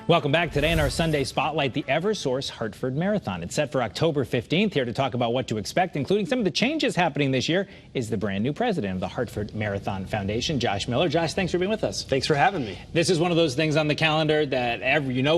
Welcome back. Today in our Sunday Spotlight, the Eversource Hartford Marathon. It's set for October 15th. Here to talk about what to expect, including some of the changes happening this year, is the brand new president of the Hartford Marathon Foundation, Josh Miller. Josh, thanks for being with us. Thanks for having me. This is one of those things on the calendar that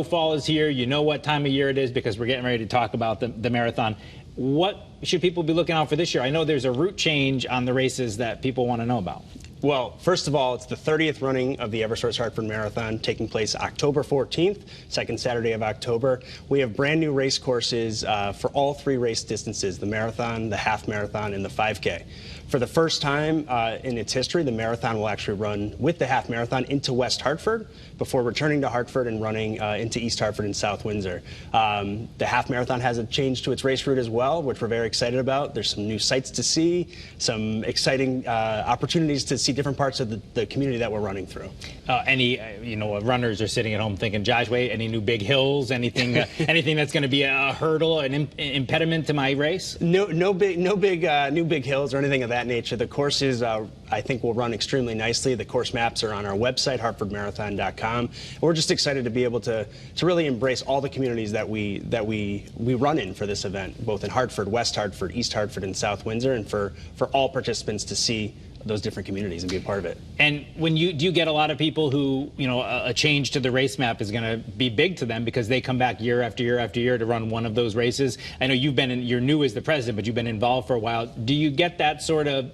fall is here. You know what time of year it is because we're getting ready to talk about the marathon. What should people be looking out for this year? I know there's a route change on the races that people want to know about. Well, first of all, it's the 30th running of the Eversource Hartford Marathon, taking place October 14th, second Saturday of October. We have brand new race courses for all three race distances, the marathon, the half marathon, and the 5K. For the first time in its history, the marathon will actually run with the half marathon into West Hartford before returning to Hartford and running into East Hartford and South Windsor. The half marathon has a change to its race route as well, which we're very excited about. There's some new sights to see, some exciting opportunities to see different parts of the community that we're running through. Runners are sitting at home thinking, Josh, wait, any new big hills, anything that's going to be a hurdle, an impediment to my race? No big hills or anything of that nature. The courses, I think, will run extremely nicely. The course maps are on our website, hartfordmarathon.com. We're just excited to be able to really embrace all the communities that we run in for this event, both in Hartford, West Hartford, East Hartford, and South Windsor, and for all participants to see those different communities and be a part of it. And do you get a lot of people who, a change to the race map is going to be big to them because they come back year after year after year to run one of those races? I know you're new as the president, but you've been involved for a while. Do you get that sort of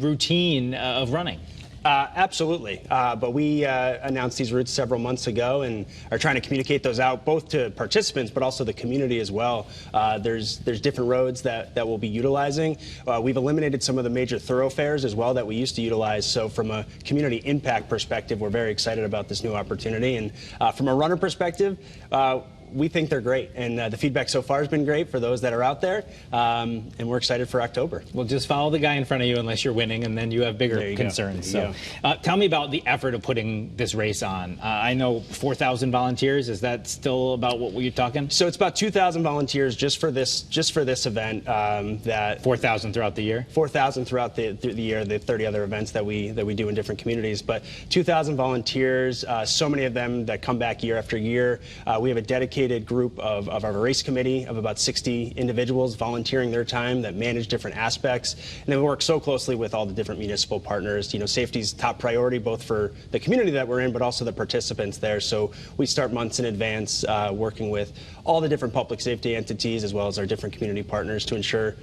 routine of running? Absolutely. But we announced these routes several months ago and are trying to communicate those out both to participants but also the community as well. There's different roads that we'll be utilizing. We've eliminated some of the major thoroughfares as well that we used to utilize. So from a community impact perspective, we're very excited about this new opportunity. And from a runner perspective, we think they're great, and the feedback so far has been great for those that are out there, and we're excited for October. Well, just follow the guy in front of you unless you're winning, and then you have bigger concerns. So, tell me about the effort of putting this race on. I know 4,000 volunteers. Is that still about what you're talking? So it's about 2,000 volunteers just for this event. That 4,000 throughout the year. 4,000 throughout the year. The 30 other events that we do in different communities, but 2,000 volunteers. So many of them that come back year after year. We have a dedicated group of our race committee of about 60 individuals volunteering their time that manage different aspects, and then we work so closely with all the different municipal partners. Safety's top priority both for the community that we're in but also the participants there, so we start months in advance working with all the different public safety entities as well as our different community partners to ensure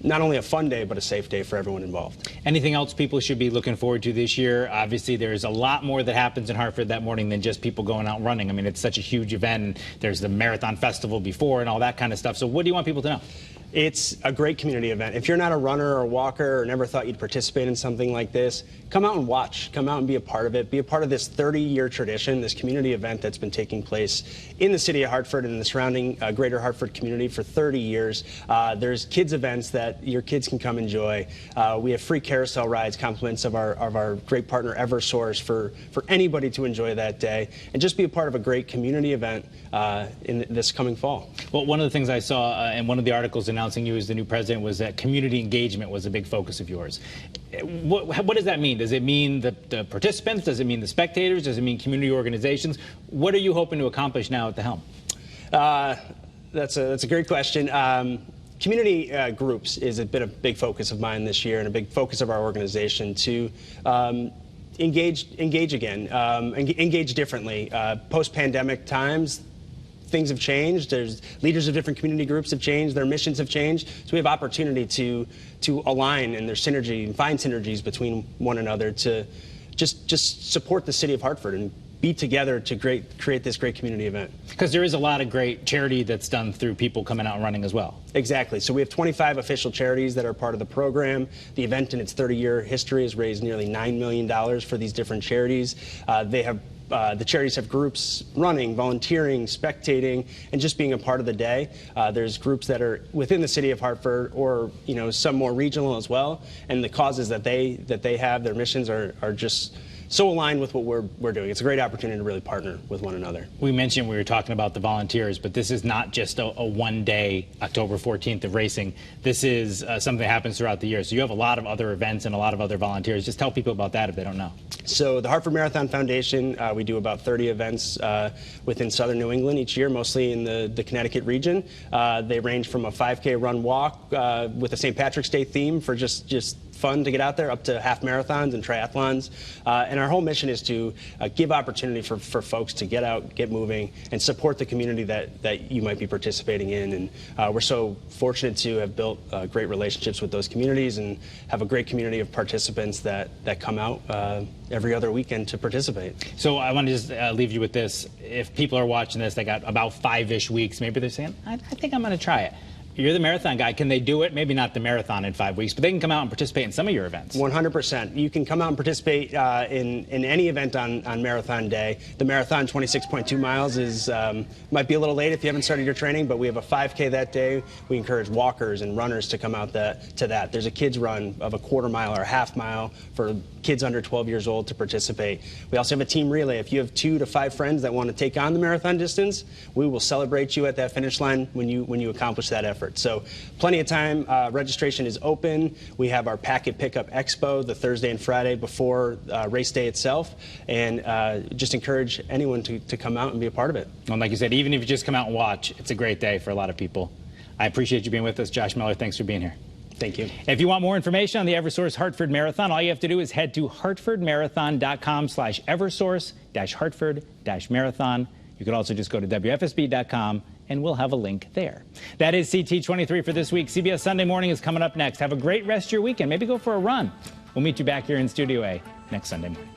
not only a fun day, but a safe day for everyone involved. Anything else people should be looking forward to this year? Obviously, there's a lot more that happens in Hartford that morning than just people going out running. I mean, it's such a huge event. There's the Marathon Festival before and all that kind of stuff. So what do you want people to know? It's a great community event. If you're not a runner or a walker or never thought you'd participate in something like this, come out and watch. Come out and be a part of it. Be a part of this 30-year tradition, this community event that's been taking place in the city of Hartford and the surrounding greater Hartford community for 30 years. There's kids events that your kids can come enjoy. We have free carousel rides, compliments of our great partner Eversource for anybody to enjoy that day, and just be a part of a great community event in this coming fall. Well, one of the things I saw in one of the articles announcing you as the new president was that community engagement was a big focus of yours. What does that mean? Does it mean the participants? Does it mean the spectators? Does it mean community organizations? What are you hoping to accomplish now at the helm? That's a great question. Community groups is a big focus of mine this year and a big focus of our organization to engage again, engage differently. Post-pandemic times, things have changed. There's leaders of different community groups have changed. Their missions have changed. So we have opportunity to align and there's synergy and find synergies between one another to just support the city of Hartford and be together to create this great community event. Because there is a lot of great charity that's done through people coming out and running as well. Exactly. So we have 25 official charities that are part of the program. The event in its 30-year history has raised nearly $9 million for these different charities. The charities have groups running, volunteering, spectating, and just being a part of the day. There's groups that are within the city of Hartford or some more regional as well. And the causes that they have, their missions are just so aligned with what we're doing. It's a great opportunity to really partner with one another. We mentioned we were talking about the volunteers, but this is not just a one-day October 14th of racing. This is something that happens throughout the year. So you have a lot of other events and a lot of other volunteers. Just tell people about that if they don't know. So the Hartford Marathon Foundation, we do about 30 events within southern New England each year, mostly in the Connecticut region. They range from a 5K run walk with a St. Patrick's Day theme for just fun to get out there, up to half marathons and triathlons. And our whole mission is to give opportunity for folks to get out, get moving, and support the community that you might be participating in. And we're so fortunate to have built great relationships with those communities and have a great community of participants that come out every other weekend to participate. So I want to just leave you with this. If people are watching this, they got about 5-ish weeks. Maybe they're saying, I think I'm going to try it. You're the marathon guy. Can they do it? Maybe not the marathon in 5 weeks, but they can come out and participate in some of your events. 100%. You can come out and participate in any event on Marathon Day. The marathon, 26.2 miles, is might be a little late if you haven't started your training, but we have a 5K that day. We encourage walkers and runners to come out to that. There's a kids run of a quarter mile or a half mile for kids under 12 years old to participate. We also have a team relay. If you have 2 to 5 friends that want to take on the marathon distance, we will celebrate you at that finish line when you accomplish that effort. So plenty of time. Registration is open. We have our Packet Pickup Expo the Thursday and Friday before race day itself, and just encourage anyone to come out and be a part of it. And like you said, even if you just come out and watch, it's a great day for a lot of people. I appreciate you being with us, Josh Miller. Thanks for being here. Thank you. If you want more information on the Eversource Hartford Marathon, all you have to do is head to hartfordmarathon.com/Eversource-Hartford-Marathon. You can also just go to WFSB.com and we'll have a link there. That is CT23 for this week. CBS Sunday Morning is coming up next. Have a great rest of your weekend. Maybe go for a run. We'll meet you back here in Studio A next Sunday morning.